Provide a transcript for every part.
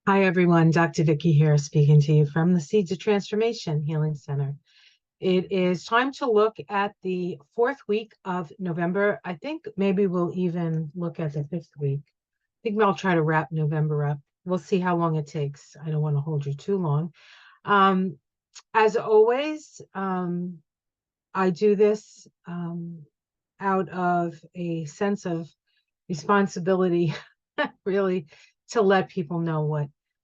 Hi, everyone. Dr. Vicky here, speaking to you from the Seeds of Transformation Healing Center. It is time to look at the fourth week of November. I think maybe we'll even look at the fifth week. I think I'll try to wrap November up. We'll see how long it takes. I don't want to hold you too long. As always, I do this out of a sense of responsibility, really, to let people know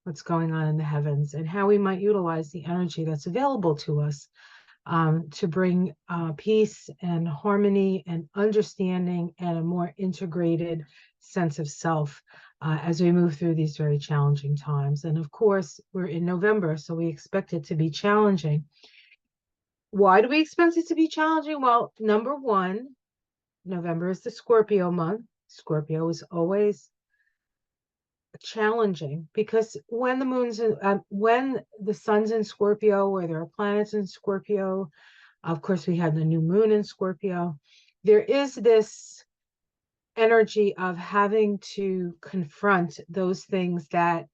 what's going on in the heavens and how we might utilize the energy that's available to us to bring peace and harmony and understanding and a more integrated sense of self as we move through these very challenging times. And of course, we're in November, so we expect it to be challenging. Why do we expect it to be challenging? Well, number one, November is the Scorpio month. Scorpio is always challenging because when when the sun's in Scorpio, or there are planets in Scorpio, of course we have the new moon in Scorpio, there is this energy of having to confront those things that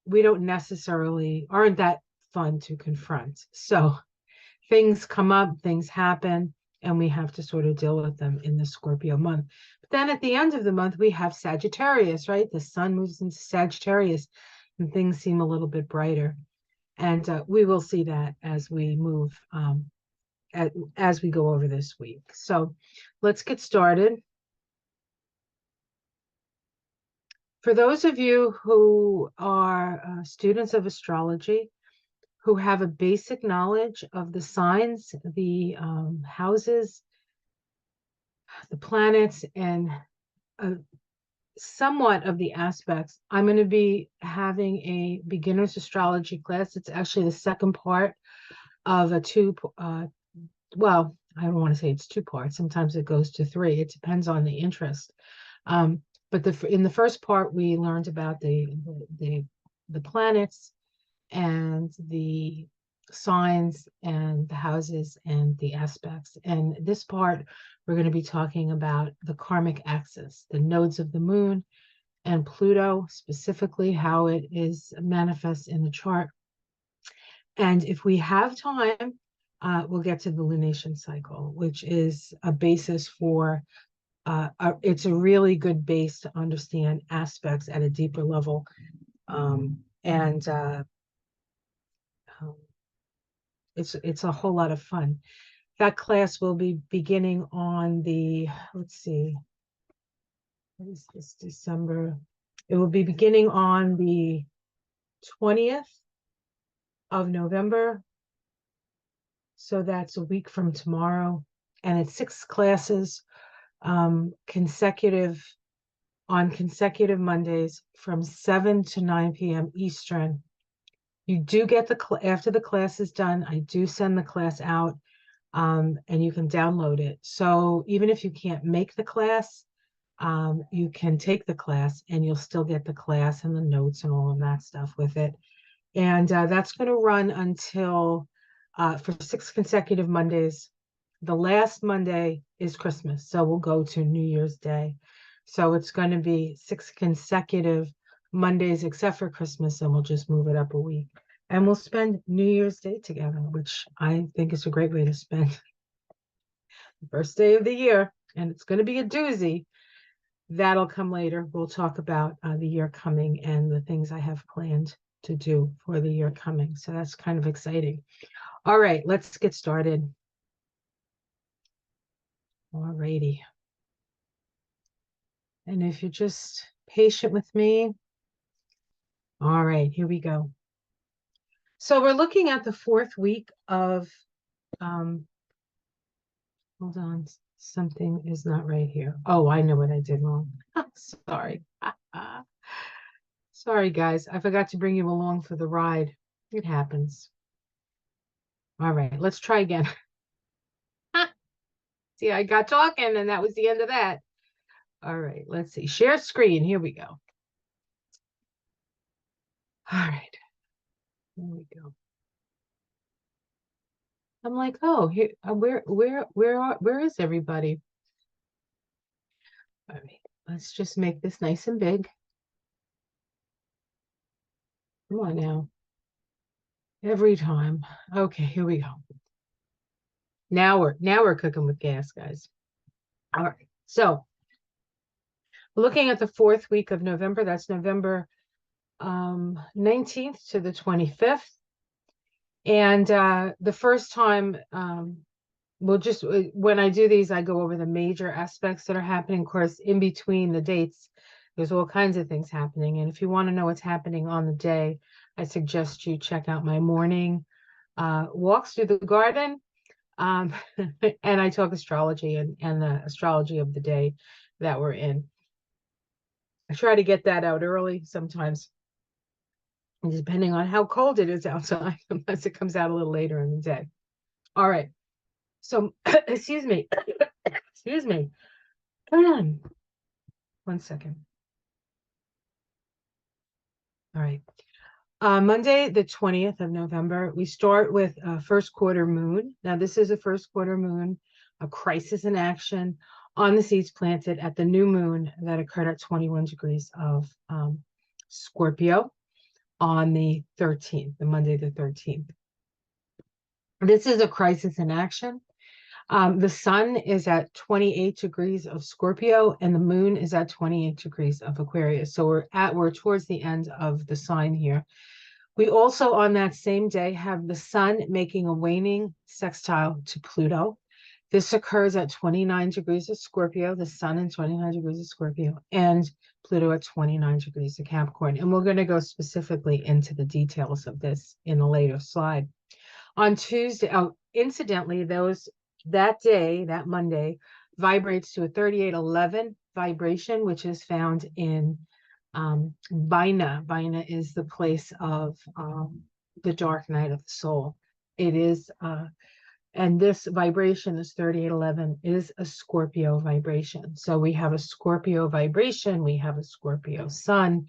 we don't necessarily aren't that fun to confront. So things come up, things happen, and we have to sort of deal with them in the Scorpio month. But then at the end of the month, we have Sagittarius, right? The sun moves into Sagittarius and things seem a little bit brighter. And we will see that as we move, as we go over this week. So let's get started. For those of you who are students of astrology, who have a basic knowledge of the signs, the houses, the planets, and somewhat of the aspects, I'm going to be having a beginner's astrology class. It's actually the second part of well, I don't want to say it's two parts. Sometimes it goes to three. It depends on the interest. But in the first part, we learned about the planets and the signs and the houses and the aspects. And this part, we're going to be talking about the karmic axis, the nodes of the moon and Pluto, specifically how it is manifest in the chart. And if we have time, we'll get to the lunation cycle, which is a basis for it's a really good base to understand aspects at a deeper level. And it's a whole lot of fun. That class will be beginning on the, let's see, what is this, December? It will be beginning on the 20th of November. So that's a week from tomorrow. And it's 6 classes consecutive Mondays from 7 to 9 p.m. Eastern. You do get after the class is done, I do send the class out, and you can download it. So even if you can't make the class, you can take the class and you'll still get the class and the notes and all of that stuff with it. And that's going to run until for 6 consecutive Mondays. The last Monday is Christmas, so we'll go to New Year's Day. So it's going to be 6 consecutive Mondays except for Christmas, and we'll just move it up a week. And we'll spend New Year's Day together, which I think is a great way to spend the first day of the year. And it's going to be a doozy. That'll come later. We'll talk about the year coming and the things I have planned to do for the year coming. So that's kind of exciting. All right, let's get started. All righty. And if you're just patient with me. All right, here we go. So we're looking at the fourth week of, hold on, something is not right here. Oh, I know what I did wrong. Sorry. Sorry, guys. I forgot to bring you along for the ride. It happens. All right, let's try again. See, I got talking and that was the end of that. All right, let's see. Share screen. Here we go. All right. Here we go. I'm like, oh, here, where is everybody? All right, let's just make this nice and big. Come on now. Every time. Okay, here we go. Now we're cooking with gas, guys. All right. So looking at the fourth week of November, that's November 19th to the 25th. And the first time, we'll just, when I do these, I go over the major aspects that are happening. Of course, in between the dates, there's all kinds of things happening. And if you want to know what's happening on the day, I suggest you check out my morning walks through the garden. Um, and I talk astrology and the astrology of the day that we're in. I try to get that out early sometimes, depending on how cold it is outside, unless it comes out a little later in the day. All right. So, excuse me. Excuse me. One second. All right. Monday, the 20th of November, we start with first quarter moon. Now, this is a first quarter moon, a crisis in action on the seeds planted at the new moon that occurred at 21 degrees of Scorpio on the 13th, the Monday, the 13th. This is a crisis in action. The sun is at 28 degrees of Scorpio and the moon is at 28 degrees of Aquarius. So we're towards the end of the sign here. We also on that same day have the sun making a waning sextile to Pluto. This occurs at 29 degrees of Scorpio, the sun in 29 degrees of Scorpio, and Pluto at 29 degrees of Capricorn. And we're going to go specifically into the details of this in a later slide. On Tuesday, incidentally, that day, that Monday, vibrates to a 3811 vibration, which is found in Bina. Bina is the place of the dark night of the soul. It is, and this vibration, this 3811, is a Scorpio vibration. So we have a Scorpio vibration, we have a Scorpio sun,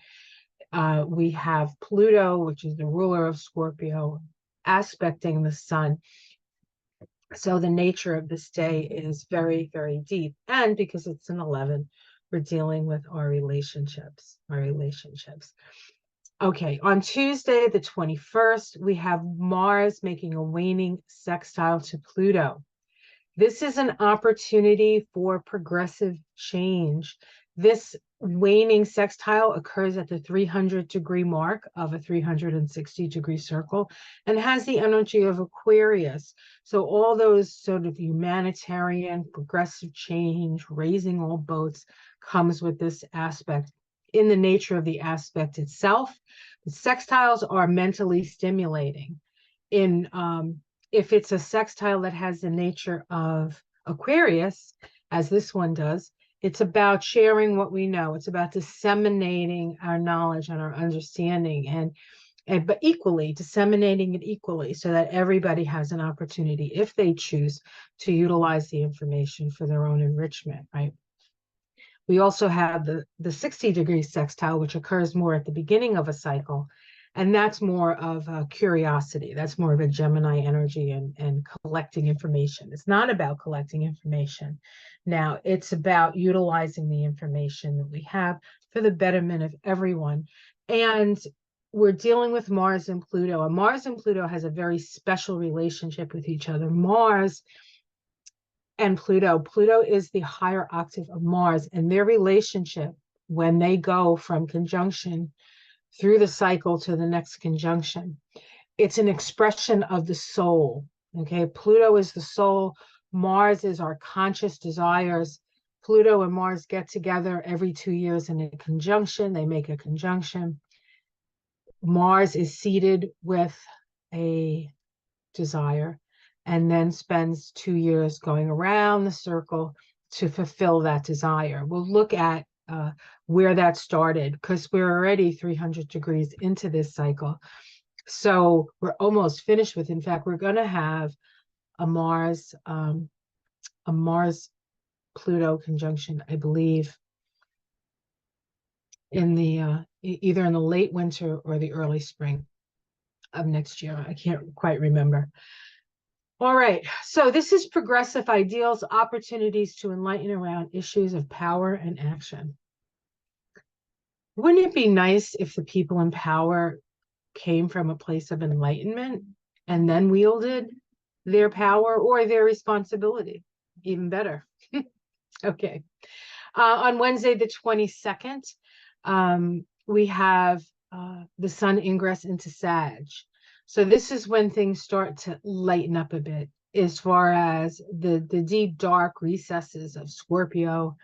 we have Pluto, which is the ruler of Scorpio, aspecting the sun. So the nature of this day is very, very deep. And because it's an 11, we're dealing with our relationships. Okay, on Tuesday, the 21st, we have Mars making a waning sextile to Pluto. This is an opportunity for progressive change. This waning sextile occurs at the 300-degree mark of a 360-degree circle and has the energy of Aquarius. So all those sort of humanitarian, progressive change, raising all boats comes with this aspect. In the nature of the aspect itself, the sextiles are mentally stimulating. If it's a sextile that has the nature of Aquarius, as this one does, it's about sharing what we know. It's about disseminating our knowledge and our understanding but equally, disseminating it equally so that everybody has an opportunity, if they choose, to utilize the information for their own enrichment, right? We also have the 60-degree sextile, which occurs more at the beginning of a cycle. And that's more of a curiosity. That's more of a Gemini energy and collecting information. It's not about collecting information. Now, it's about utilizing the information that we have for the betterment of everyone. And we're dealing with Mars and Pluto. And Mars and Pluto has a very special relationship with each other. Mars and Pluto. Pluto is the higher octave of Mars, and their relationship, when they go from conjunction through the cycle to the next conjunction, it's an expression of the soul. Okay, Pluto is the soul. Mars is our conscious desires. Pluto and Mars get together every 2 years in a conjunction. They make a conjunction. Mars is seated with a desire and then spends 2 years going around the circle to fulfill that desire. We'll look at where that started because we're already 300 degrees into this cycle. So we're almost finished with, in fact, we're going to have a Mars Pluto conjunction, I believe, in the either in the late winter or the early spring of next year. I can't quite remember. All right, so this is progressive ideals, opportunities to enlighten around issues of power and action. Wouldn't it be nice if the people in power came from a place of enlightenment and then wielded their power or their responsibility. Even better. Okay. On Wednesday, the 22nd, we have the sun ingress into Sag. So this is when things start to lighten up a bit as far as the deep, dark recesses of Scorpio.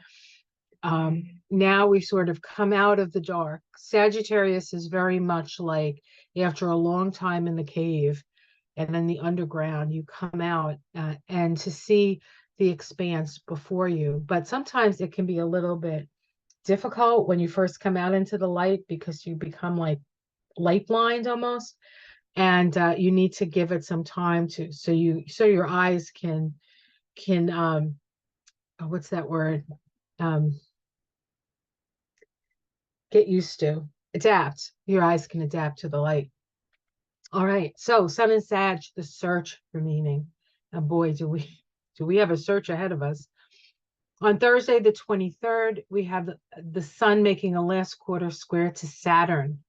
Now we sort of come out of the dark. Sagittarius is very much like after a long time in the cave and then the underground, you come out and to see the expanse before you. But sometimes it can be a little bit difficult when you first come out into the light because you become like light blind almost. And you need to give it some time to so your eyes can what's that word? Get used to, adapt. Your eyes can adapt to the light. All right. So Sun and Sag, the search for meaning. And boy, do we have a search ahead of us. On Thursday, the 23rd, we have the sun making a last quarter square to Saturn.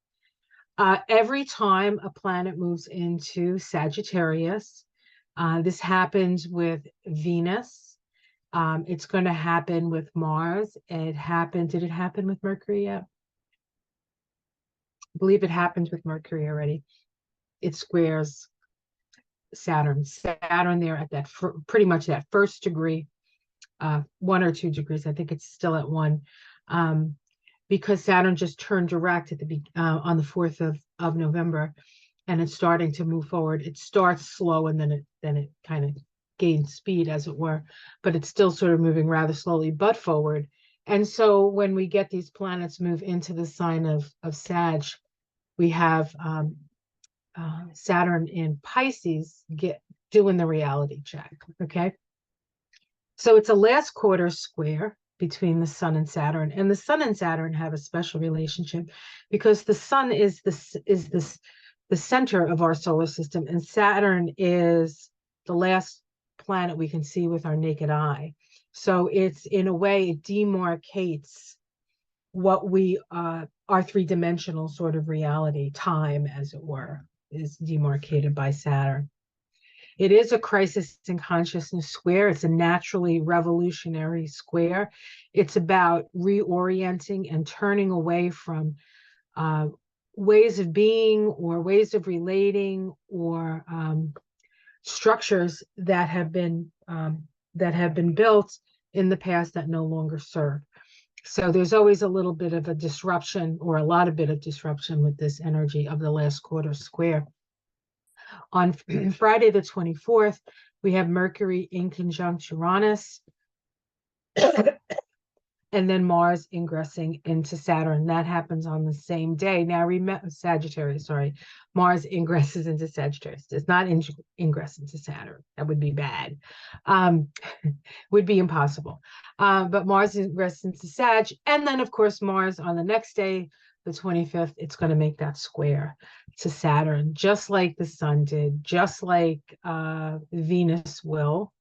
Every time a planet moves into Sagittarius, this happens with Venus. It's going to happen with Mars. It happened. Did it happen with Mercury yet? I believe it happened with Mercury already. It squares Saturn. Saturn there at that pretty much that first degree, 1 or 2 degrees. I think it's still at 1, because Saturn just turned direct at the on the 4th of November, and it's starting to move forward. It starts slow and then it kind of gains speed, as it were, but it's still sort of moving rather slowly but forward. And so when we get these planets move into the sign of Sag, we have Saturn in Pisces doing the reality check. Okay. So it's a last quarter square between the sun and Saturn, and the sun and Saturn have a special relationship because the sun is the center of our solar system, and Saturn is the last planet we can see with our naked eye. So it's, in a way, it demarcates what we our three-dimensional sort of reality, time, as it were, is demarcated by Saturn. It is a crisis in consciousness square. It's a naturally revolutionary square. It's about reorienting and turning away from ways of being or ways of relating or structures that have been built in the past that no longer serve. So there's always a little bit of a disruption, or a lot of bit of disruption, with this energy of the last quarter square. On Friday, the 24th, we have Mercury inconjunct Uranus, and then Mars ingressing into Saturn. That happens on the same day. Now, remember, Sagittarius, sorry, Mars ingresses into Sagittarius. Does not ingress into Saturn. That would be bad. Would be impossible. But Mars ingresses into Sag. And then, of course, Mars on the next day, the 25th, it's going to make that square to Saturn, just like the sun did, just like Venus will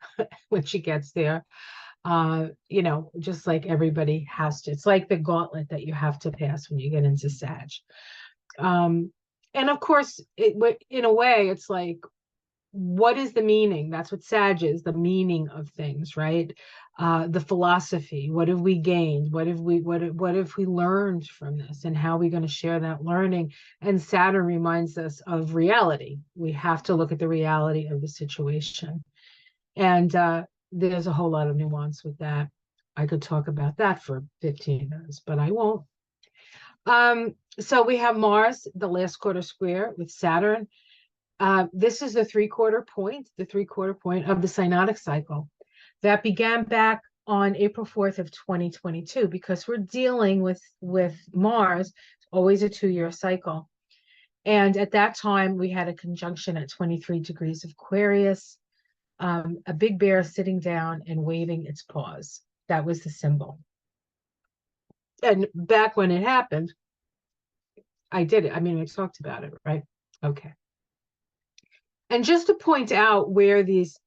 when she gets there. Just like everybody has to. It's like the gauntlet that you have to pass when you get into Sag. And of course, in a way, it's like, what is the meaning? That's what Sag is, the meaning of things, right? The philosophy. What have we gained? What have we learned from this? And how are we going to share that learning? And Saturn reminds us of reality. We have to look at the reality of the situation. And there's a whole lot of nuance with that. I could talk about that for 15 minutes, but I won't. So we have Mars, the last quarter square with Saturn. This is the three-quarter point of the synodic cycle that began back on April 4th of 2022, because we're dealing with Mars, always a 2-year cycle. And at that time, we had a conjunction at 23 degrees of Aquarius, a big bear sitting down and waving its paws. That was the symbol. And back when it happened, I did it. I mean, I talked about it, right? Okay. And just to point out where these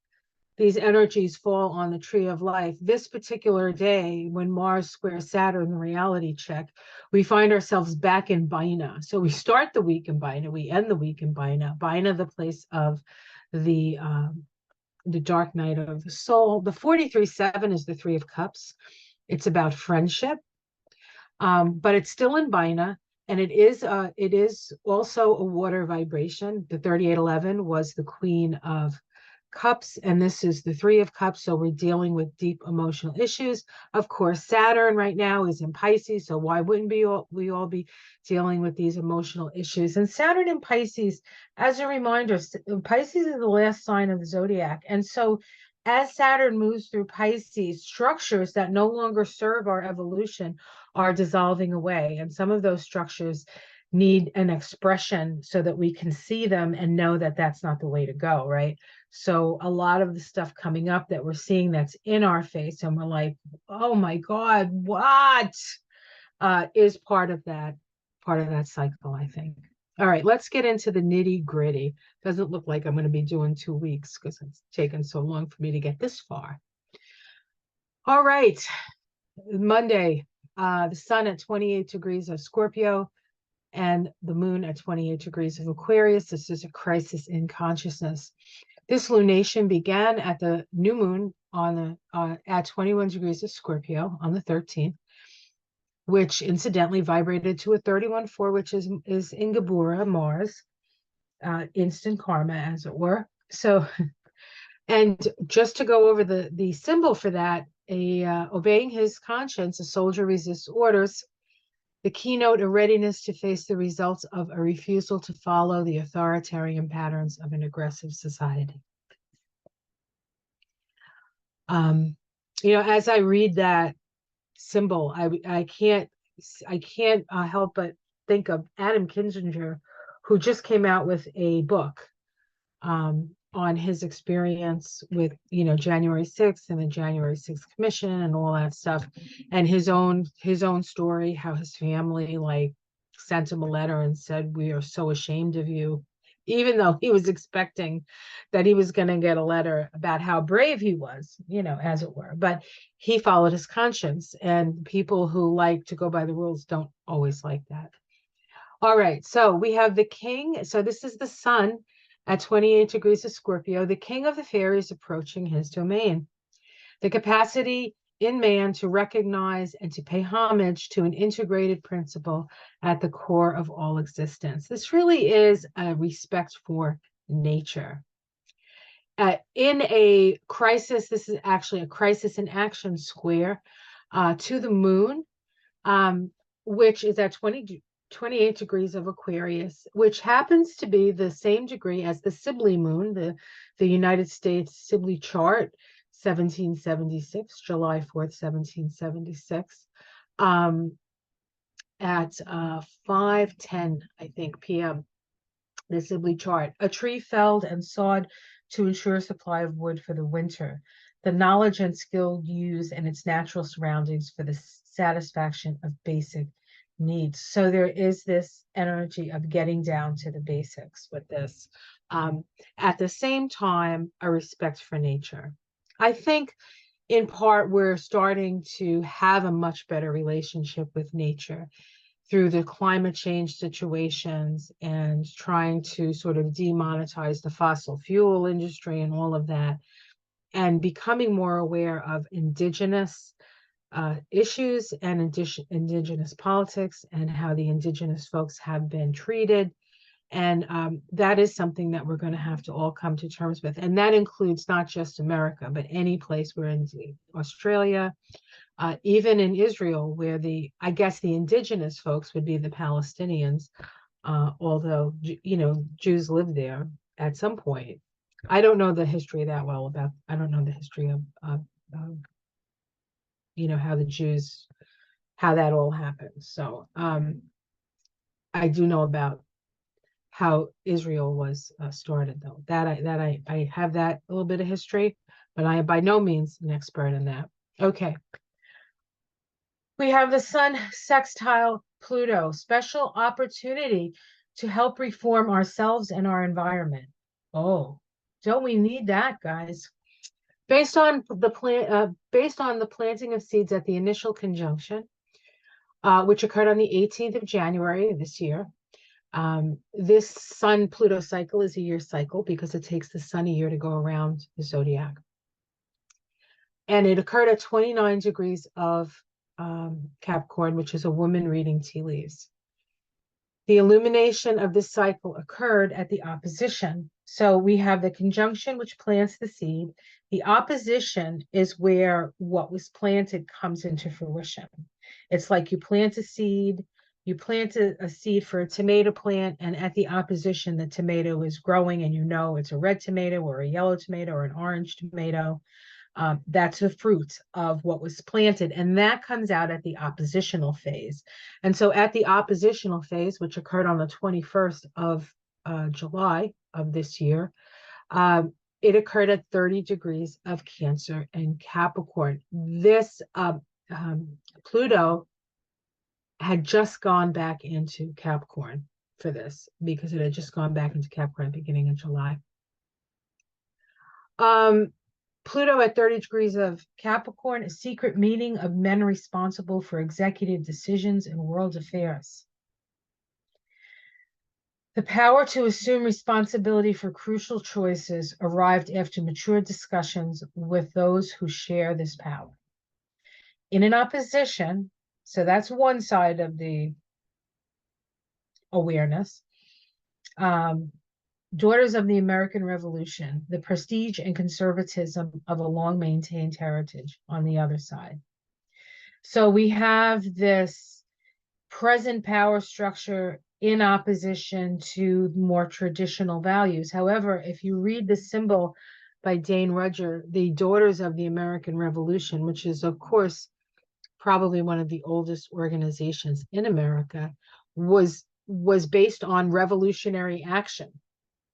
these energies fall on the tree of life. This particular day, when Mars squares Saturn, the reality check, we find ourselves back in Bina. So we start the week in Bina, we end the week in Bina. Bina, the place of the dark night of the soul. The 43-7 is the Three of Cups. It's about friendship, but it's still in Bina, and it is also a water vibration. The 3811 was the Queen of Cups, and this is the Three of Cups. So we're dealing with deep emotional issues. Of course, Saturn right now is in Pisces, so why wouldn't we all be dealing with these emotional issues? And Saturn in Pisces, as a reminder, Pisces is the last sign of the zodiac, and so as Saturn moves through Pisces, structures that no longer serve our evolution are dissolving away, and some of those structures need an expression so that we can see them and know that that's not the way to go, right? So a lot of the stuff coming up that we're seeing that's in our face, and we're like, oh my God, what? Is part of that cycle, I think. All right, let's get into the nitty gritty. Doesn't look like I'm going to be doing 2 weeks because it's taken so long for me to get this far. All right, Monday, the sun at 28 degrees of Scorpio and the moon at 28 degrees of Aquarius. This is a crisis in consciousness. This lunation began at the new moon on the at 21 degrees of Scorpio on the 13th, which incidentally vibrated to a 31-4, which is in Gebura, Mars, instant karma, as it were. So, and just to go over the symbol for that, obeying his conscience, a soldier resists orders. The keynote, a readiness to face the results of a refusal to follow the authoritarian patterns of an aggressive society. As I read that symbol, I can't help but think of Adam Kinzinger, who just came out with a book on his experience with January 6th and the January 6th Commission and all that stuff, and his own story, how his family sent him a letter and said, "We are so ashamed of you," even though he was expecting that he was going to get a letter about how brave he was, as it were. But he followed his conscience, and people who like to go by the rules don't always like that. All right, so we have the king. So this is the sun at 28 degrees of Scorpio. The king of the fairies approaching his domain. The capacity in man to recognize and to pay homage to an integrated principle at the core of all existence. This really is a respect for nature. In a crisis, this is actually a crisis in action square to the moon, which is at 28 degrees of Aquarius, which happens to be the same degree as the Sibley moon, the United States Sibley chart, 1776, July 4th, 1776, at 5:10, I think, p.m., the Sibley chart. A tree felled and sawed to ensure a supply of wood for the winter. The knowledge and skill used in its natural surroundings for the satisfaction of basic needs. So there is this energy of getting down to the basics with this. At the same time, a respect for nature. I think in part we're starting to have a much better relationship with nature through the climate change situations and trying to sort of demonetize the fossil fuel industry and all of that, and becoming more aware of indigenous issues and indigenous politics and how the indigenous folks have been treated. And that is something that we're going to have to all come to terms with. And that includes not just America, but any place we're in, Australia, even in Israel, where I guess the indigenous folks would be the Palestinians, although, Jews lived there at some point. I don't know the history that well I don't know the history of how that all happened. So I do know about how Israel was started, though. I have that a little bit of history, but I am by no means an expert in that. Okay. We have the sun sextile Pluto, special opportunity to help reform ourselves and our environment. Oh, don't we need that, guys? based on the planting of seeds at the initial conjunction, which occurred on the 18th of January this year. This Sun Pluto cycle is a year cycle because it takes the sun a year to go around the zodiac. And it occurred at 29 degrees of Capricorn, which is a woman reading tea leaves. The illumination of this cycle occurred at the opposition. So we have the conjunction, which plants the seed. The opposition is where what was planted comes into fruition. It's like you plant a seed, you plant a seed for a tomato plant, and at the opposition, the tomato is growing, and you know it's a red tomato or a yellow tomato or an orange tomato. That's the fruit of what was planted, and that comes out at the oppositional phase. And so at the oppositional phase, which occurred on the 21st of July of this year, it occurred at 30 degrees of Cancer and Capricorn. This Pluto had just gone back into Capricorn for this because it had just gone back into Capricorn at the beginning of July. Pluto at 30 degrees of Capricorn, a secret meeting of men responsible for executive decisions in world affairs. The power to assume responsibility for crucial choices arrived after mature discussions with those who share this power. In an opposition, so that's one side of the awareness, daughters of the American Revolution, the prestige and conservatism of a long-maintained heritage on the other side. So we have this present power structure in opposition to more traditional values. However, if you read the symbol by Dane Rudger, the Daughters of the American Revolution, which is, of course, probably one of the oldest organizations in America, was based on revolutionary action.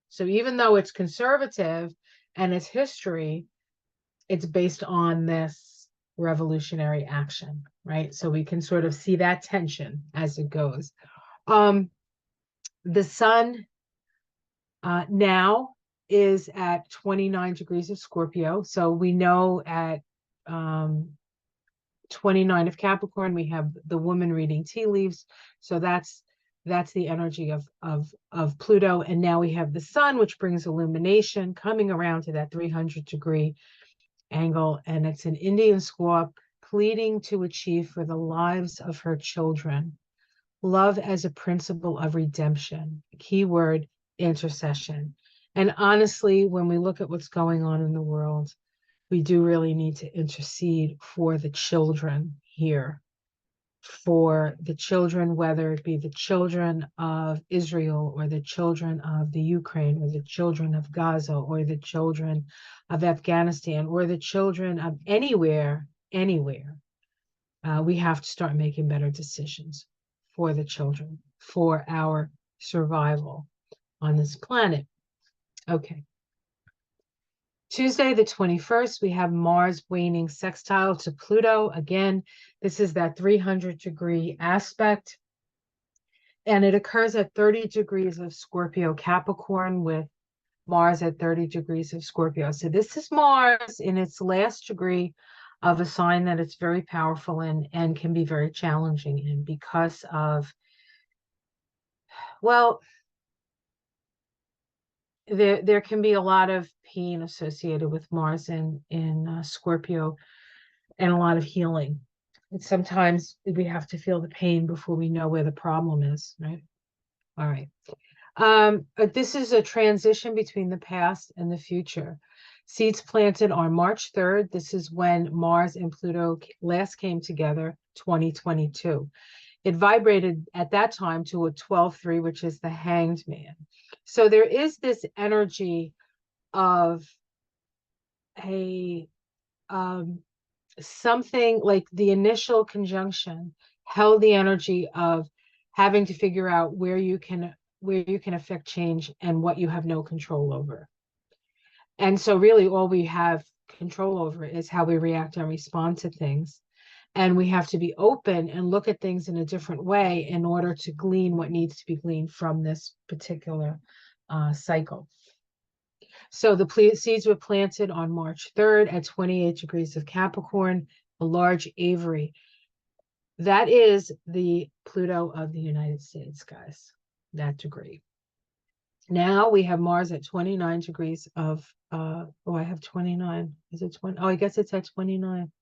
So even though it's conservative and it's history, it's based on this revolutionary action, right? So we can sort of see that tension as it goes. The sun now is at 29 degrees of Scorpio. So we know at 29 of Capricorn, we have the woman reading tea leaves. So that's the energy of Pluto. And now we have the sun, which brings illumination coming around to that 300-degree angle. And it's an Indian squaw pleading to achieve for the lives of her children. Love as a principle of redemption. Keyword, intercession. And honestly, when we look at what's going on in the world, we do really need to intercede for the children here. For the children, whether it be the children of Israel or the children of the Ukraine or the children of Gaza or the children of Afghanistan or the children of anywhere, we have to start making better decisions for the children, for our survival on this planet. Okay. Tuesday, the 21st, we have Mars waning sextile to Pluto. Again, this is that 300-degree aspect. And it occurs at 30 degrees of Scorpio Capricorn with Mars at 30 degrees of Scorpio. So this is Mars in its last degree of a sign that it's very powerful in and can be very challenging in because of, well, there can be a lot of pain associated with Mars in Scorpio and a lot of healing. And sometimes we have to feel the pain before we know where the problem is, right? All right. This is a transition between the past and the future. Seeds planted on March 3rd. This is when Mars and Pluto last came together, 2022. It vibrated at that time to a 12-3, which is the Hanged Man. So there is this energy of a something like the initial conjunction held the energy of having to figure out where you can affect change and what you have no control over. And so really all we have control over is how we react and respond to things. And we have to be open and look at things in a different way in order to glean what needs to be gleaned from this particular cycle. So the seeds were planted on March 3rd at 28 degrees of Capricorn, a large aviary. That is the Pluto of the United States, guys, that degree. Now we have Mars at 29 degrees of, oh, I have 29. Is it 20? Oh, I guess it's at 29.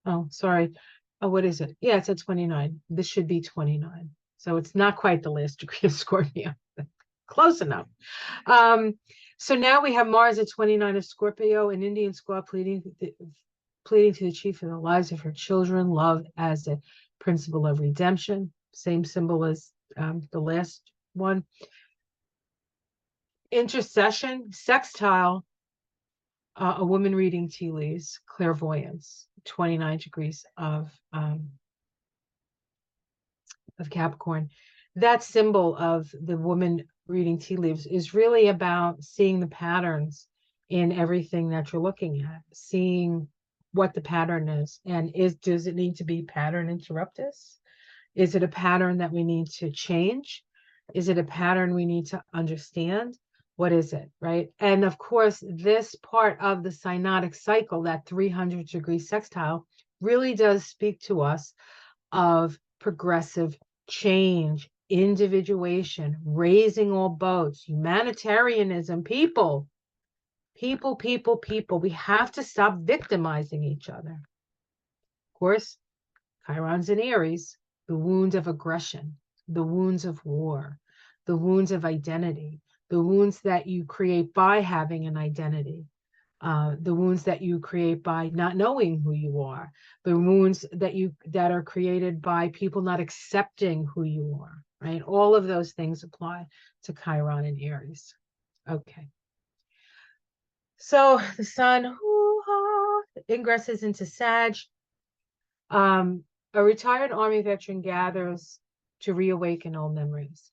Oh, sorry. Oh, what is it? Yeah, it's at 29. This should be 29. So it's not quite the last degree of Scorpio. Close enough. So now we have Mars at 29 of Scorpio, an Indian squaw pleading to the chief of the lives of her children, love as a principle of redemption. Same symbol as the last one. Intercession, sextile, a woman reading tea leaves, clairvoyance, 29 degrees of Capricorn. That symbol of the woman reading tea leaves is really about seeing the patterns in everything that you're looking at, seeing what the pattern is. And does it need to be pattern interruptus? Is it a pattern that we need to change? Is it a pattern we need to understand? What is it, right? And of course, this part of the synodic cycle, that 300-degree sextile, really does speak to us of progressive change, individuation, raising all boats, humanitarianism, people. We have to stop victimizing each other. Of course, Chiron's in Aries, the wound of aggression, the wounds of war, the wounds of identity, the wounds that you create by having an identity, the wounds that you create by not knowing who you are, the wounds that are created by people not accepting who you are, right? All of those things apply to Chiron and Aries. Okay. So the sun ingresses into Sag. A retired Army veteran gathers to reawaken old memories.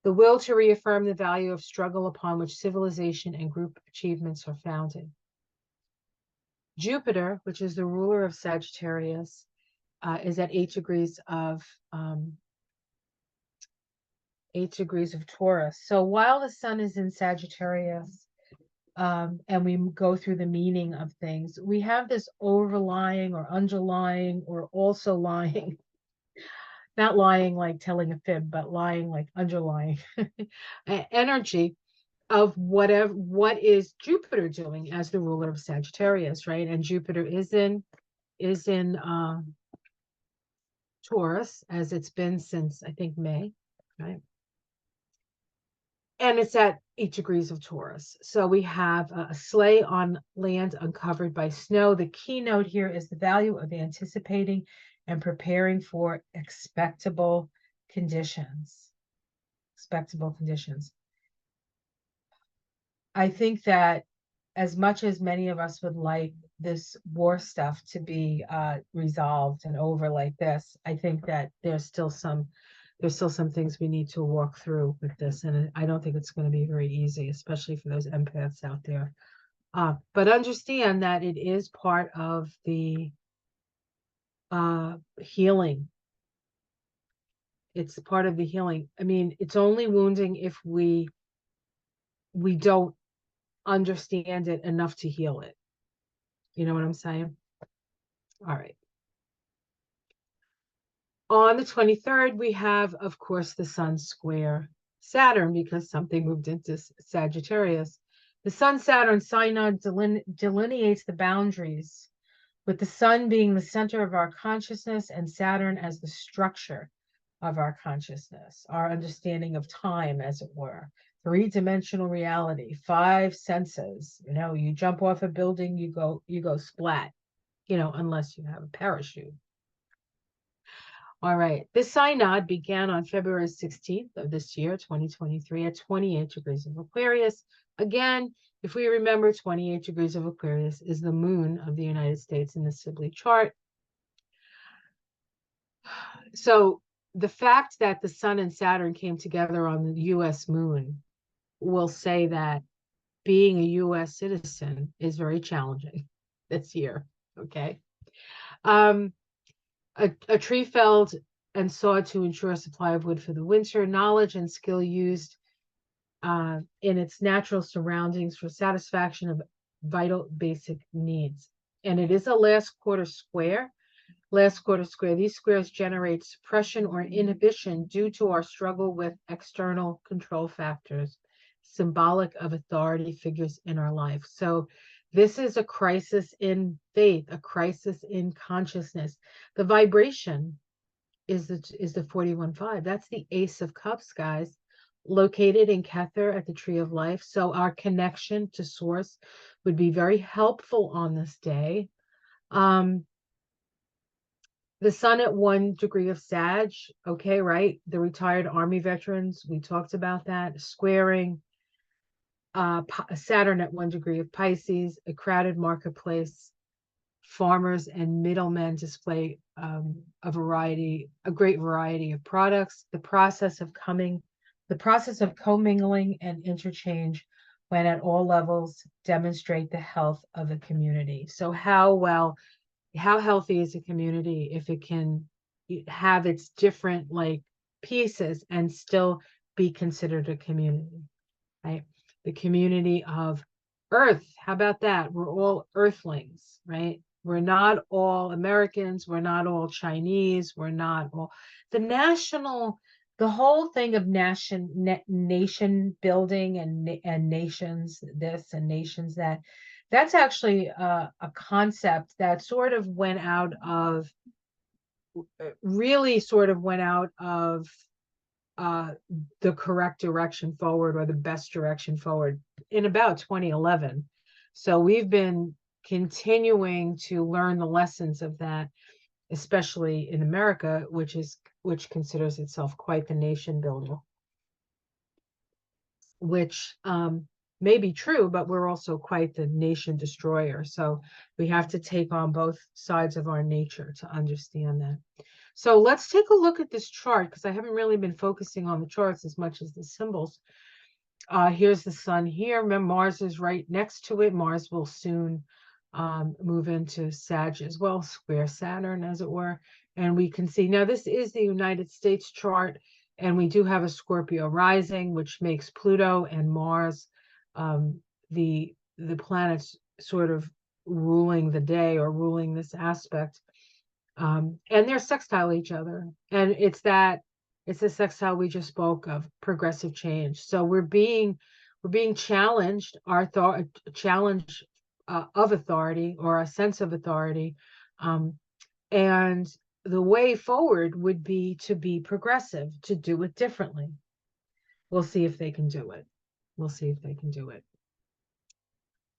The will to reaffirm the value of struggle upon which civilization and group achievements are founded. Jupiter, which is the ruler of Sagittarius, is at 8 degrees of 8 degrees of Taurus. So while the sun is in Sagittarius, and we go through the meaning of things, we have this overlying or underlying or also lying, not lying like telling a fib, but lying like underlying energy of what is Jupiter doing as the ruler of Sagittarius, right? And Jupiter is in Taurus, as it's been since I think May, right? And it's at 8 degrees of Taurus. So we have a sleigh on land uncovered by snow. The keynote here is the value of anticipating and preparing for expectable conditions. Expectable conditions. I think that as much as many of us would like this war stuff to be resolved and over like this, I think that there's still some things we need to walk through with this, and I don't think it's going to be very easy, especially for those empaths out there. But understand that it is part of the healing. It's part of the healing. I mean, it's only wounding if we don't understand it enough to heal it. You know what I'm saying? All right. On the 23rd, we have, of course, the sun square Saturn, because something moved into Sagittarius. The sun-Saturn synod delineates the boundaries, with the sun being the center of our consciousness and Saturn as the structure of our consciousness, our understanding of time, as it were. Three-dimensional reality, 5 senses. You know, you jump off a building, you go splat, you know, unless you have a parachute. All right. This synod began on February 16th of this year, 2023, at 28 degrees of Aquarius. Again, if we remember, 28 degrees of Aquarius is the moon of the United States in the Sibley chart. So the fact that the sun and Saturn came together on the U.S. moon will say that being a U.S. citizen is very challenging this year. Okay. A tree felled and sawed to ensure a supply of wood for the winter. Knowledge and skill used in its natural surroundings for satisfaction of vital basic needs. And it is a last quarter square. Last quarter square. These squares generate suppression or inhibition due to our struggle with external control factors, symbolic of authority figures in our life. So this is a crisis in faith, a crisis in consciousness. The vibration is the 41.5. That's the Ace of Cups, guys, located in Kether at the Tree of Life. So our connection to Source would be very helpful on this day. The sun at 1 degree of Sag, okay, right? The retired Army veterans, we talked about that. Squaring Saturn at 1 degree of Pisces, a crowded marketplace. Farmers and middlemen display a great variety of products. The process of commingling and interchange when at all levels demonstrate the health of a community. So how healthy is a community if it can have its different like pieces and still be considered a community, right? The community of Earth. How about that? We're all Earthlings, right? We're not all Americans. We're not all Chinese. We're not all the whole thing of nation building and nations this and nations that. That's actually a concept that really sort of went out of the correct direction forward or the best direction forward in about 2011. So we've been continuing to learn the lessons of that, especially in America, which considers itself quite the nation builder, which may be true, but we're also quite the nation destroyer. So we have to take on both sides of our nature to understand that. So let's take a look at this chart, because I haven't really been focusing on the charts as much as the symbols. Here's the sun here. Mars is right next to it. Mars will soon move into Sag as well, square Saturn, as it were. And we can see, now this is the United States chart, and we do have a Scorpio rising, which makes Pluto and Mars the planets sort of ruling the day or ruling this aspect. And they're sextile each other. And it's the sextile we just spoke of, progressive change. So we're being challenged, our challenge of authority or a sense of authority. And the way forward would be to be progressive, to do it differently. We'll see if they can do it. We'll see if they can do it.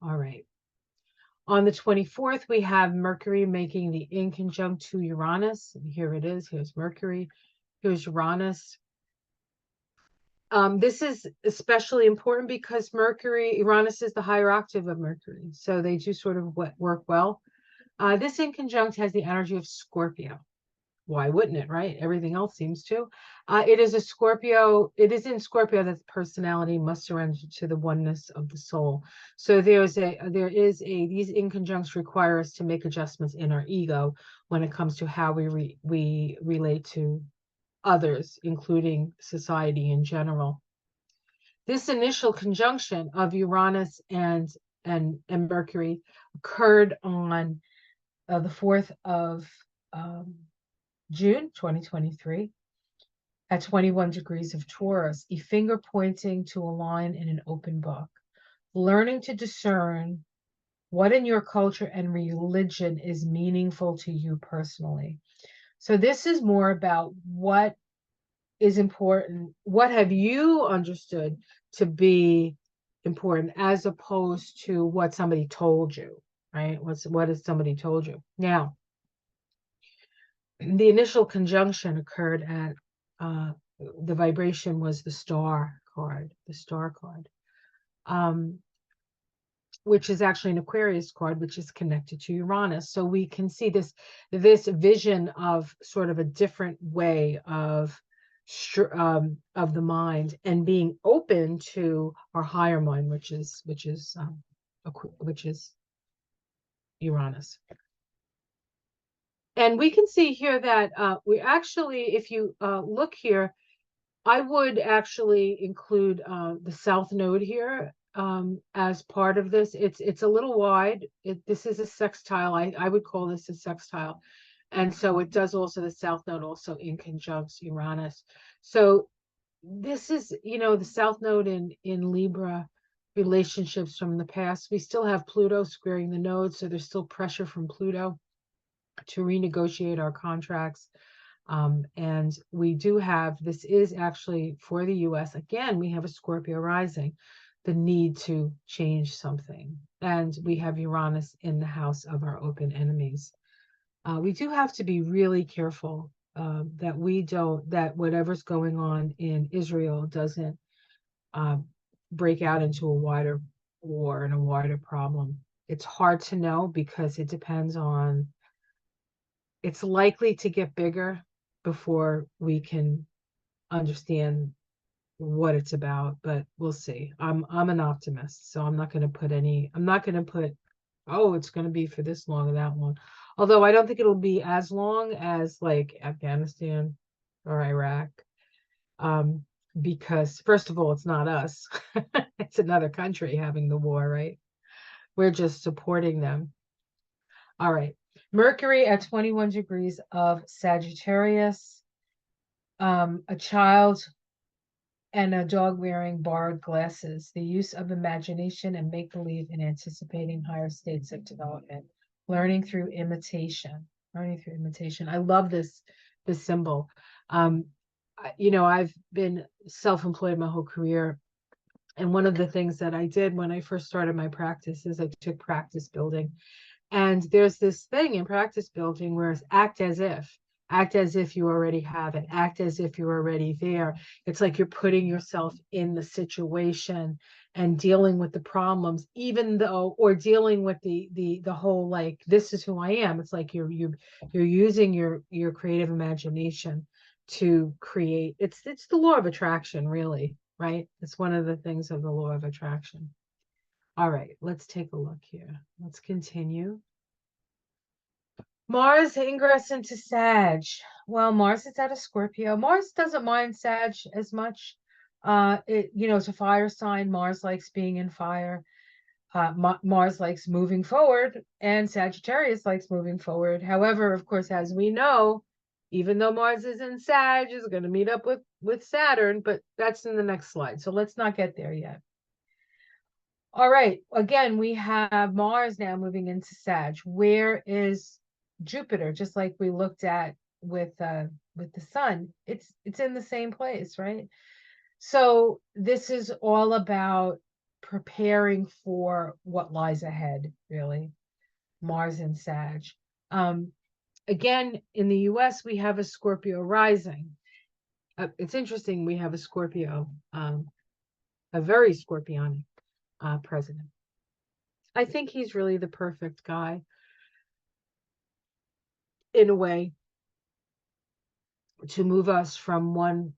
All right. On the 24th, we have Mercury making the inconjunct to Uranus. And here it is. Here's Mercury. Here's Uranus. This is especially important because Uranus is the higher octave of Mercury. So they do sort of work well. This inconjunct has the energy of Scorpio. Why wouldn't it, right? Everything else seems to. It is in Scorpio that the personality must surrender to the oneness of the soul. So these inconjuncts require us to make adjustments in our ego when it comes to how we relate to others, including society in general. This initial conjunction of Uranus and Mercury occurred on the 4th of June 2023 at 21 degrees of Taurus, a finger pointing to a line in an open book, learning to discern what in your culture and religion is meaningful to you personally. So this is more about what is important, what have you understood to be important, as opposed to what somebody told you, right? What has somebody told you? Now, the initial conjunction occurred at the vibration was the star card, which is actually an Aquarius card, which is connected to Uranus. So we can see this vision of sort of a different way of the mind and being open to our higher mind, which is Uranus. And we can see here that we actually, if you look here, I would actually include the south node here as part of this. It's a little wide. This is a sextile. I would call this a sextile. And so it does also, the south node also inconjuncts Uranus. So this is, the south node in Libra, relationships from the past. We still have Pluto squaring the node, so there's still pressure from Pluto to renegotiate our contracts. And we do have, this is actually for the US, again, we have a Scorpio rising, the need to change something. And we have Uranus in the house of our open enemies. We do have to be really careful that whatever's going on in Israel doesn't break out into a wider war and a wider problem. It's hard to know because it depends on, it's likely to get bigger before we can understand what it's about, but we'll see. I'm an optimist, so I'm not going to put, oh, it's going to be for this long or that long. Although I don't think it'll be as long as like Afghanistan or Iraq. Because first of all, it's not us. It's another country having the war, right? We're just supporting them. All right. Mercury at 21 degrees of Sagittarius. A child and a dog wearing borrowed glasses. The use of imagination and make-believe in anticipating higher states of development. Learning through imitation. Learning through imitation. I love this symbol. I've been self-employed my whole career. And one of the things that I did when I first started my practice is I took practice building. And there's this thing in practice building where it's act as if you already have it, act as if you're already there. It's like you're putting yourself in the situation and dealing with the problems, even though, or dealing with the whole, like, this is who I am. It's like you're using your creative imagination to create. It's the law of attraction, really, right? It's one of the things of the law of attraction. All right, let's take a look here. Let's continue. Mars ingress into Sag. Well, Mars is out of Scorpio. Mars doesn't mind Sag as much. It's a fire sign. Mars likes being in fire. Mars likes moving forward, and Sagittarius likes moving forward. However, of course, as we know, even though Mars is in Sag, is going to meet up with Saturn, but that's in the next slide. So let's not get there yet. All right. Again, we have Mars now moving into Sag. Where is Jupiter? Just like we looked at with the Sun, it's in the same place, right? So this is all about preparing for what lies ahead, really. Mars and Sag. Again, in the US, we have a Scorpio rising. It's interesting. We have a Scorpio, a very Scorpionic president. I think he's really the perfect guy in a way to move us from one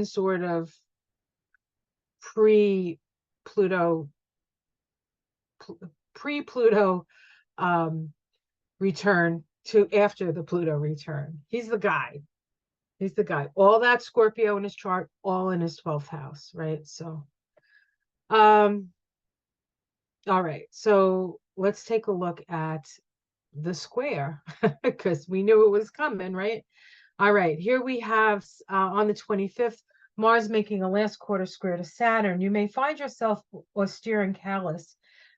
sort of pre-Pluto return to after the Pluto return. He's the guy. He's the guy. All that Scorpio in his chart, all in his 12th house, right? So all right. So let's take a look at the square because we knew it was coming, right? All right, here we have on the 25th, Mars making a last quarter square to Saturn. You may find yourself austere and callous,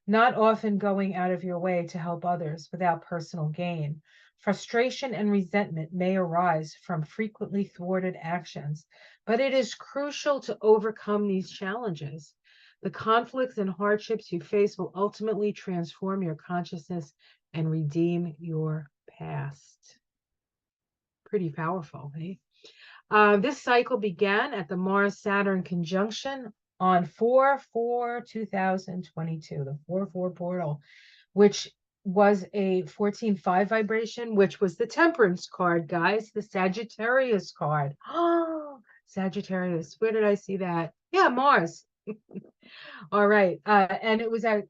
not often going out of your way to help others without personal gain. Frustration and resentment may arise from frequently thwarted actions, but it is crucial to overcome these challenges. The conflicts and hardships you face will ultimately transform your consciousness and redeem your past. Pretty powerful, eh? This cycle began at the Mars-Saturn conjunction on 4/4/2022, the 4/4 portal, which was a 14/5 vibration, which was the Temperance card, guys, the Sagittarius card. Oh, Sagittarius. Where did I see that? Yeah, Mars. All right. And it was at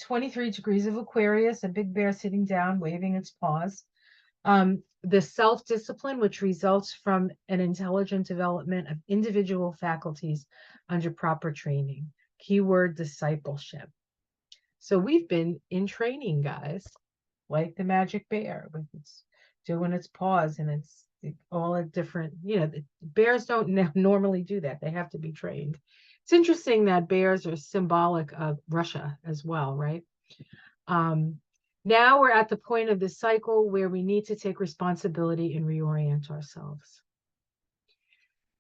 23 degrees of Aquarius, a big bear sitting down, waving its paws. The self-discipline, which results from an intelligent development of individual faculties under proper training. Keyword discipleship. So we've been in training, guys, like the magic bear, with its doing its paws and it's all a different, the bears don't normally do that. They have to be trained. It's interesting that bears are symbolic of Russia as well, right? Now we're at the point of the cycle where we need to take responsibility and reorient ourselves.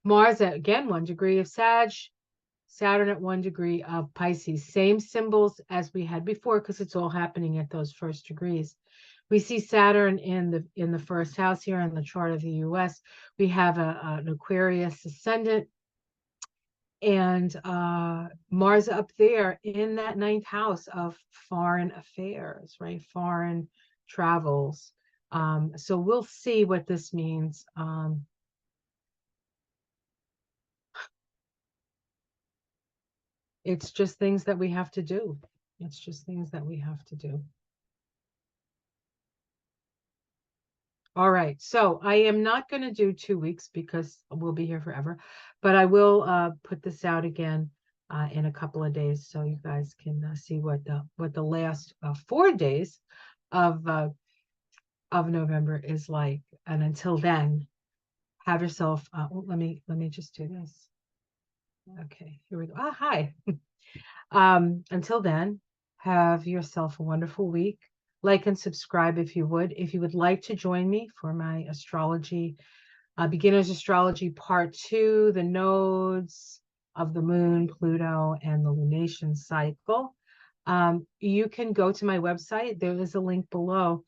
Mars at, again, 1 degree of Sag, Saturn at 1 degree of Pisces. Same symbols as we had before because it's all happening at those first degrees. We see Saturn in the first house here in the chart of the US. We have an Aquarius ascendant and Mars up there in that 9th house of foreign affairs, right? Foreign travels. So we'll see what this means. It's just things that we have to do. It's just things that we have to do. All right, so I am not going to do 2 weeks because we'll be here forever, but I will put this out again in a couple of days so you guys can see what the last 4 days of November is like. And until then, have yourself. Let me just do this. Okay, here we go. Hi. Until then, have yourself a wonderful week. Like and subscribe if you would. If you would like to join me for my astrology, beginner's astrology part 2, the nodes of the moon, Pluto, and the lunation cycle, you can go to my website. There is a link below.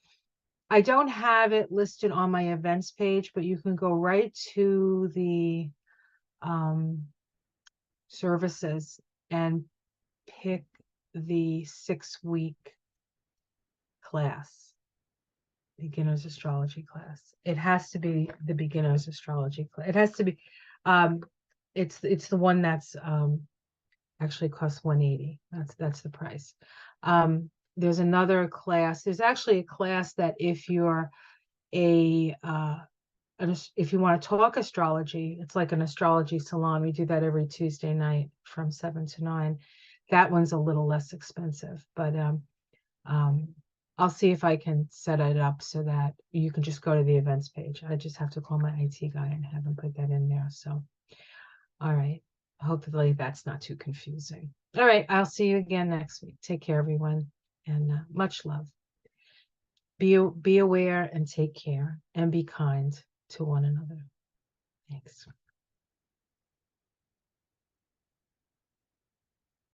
I don't have it listed on my events page, but you can go right to the services and pick the 6-week class, beginner's astrology class. It has to be the beginner's astrology class. It has to be, it's the one that's actually costs $180. That's the price. There's another class. There's actually a class that if you're if you want to talk astrology, it's like an astrology salon. We do that every Tuesday night from 7 to 9. That one's a little less expensive, but I'll see if I can set it up so that you can just go to the events page. I just have to call my IT guy and have him put that in there. So, all right. Hopefully that's not too confusing. All right. I'll see you again next week. Take care, everyone, and much love. Be aware and take care and be kind to one another. Thanks.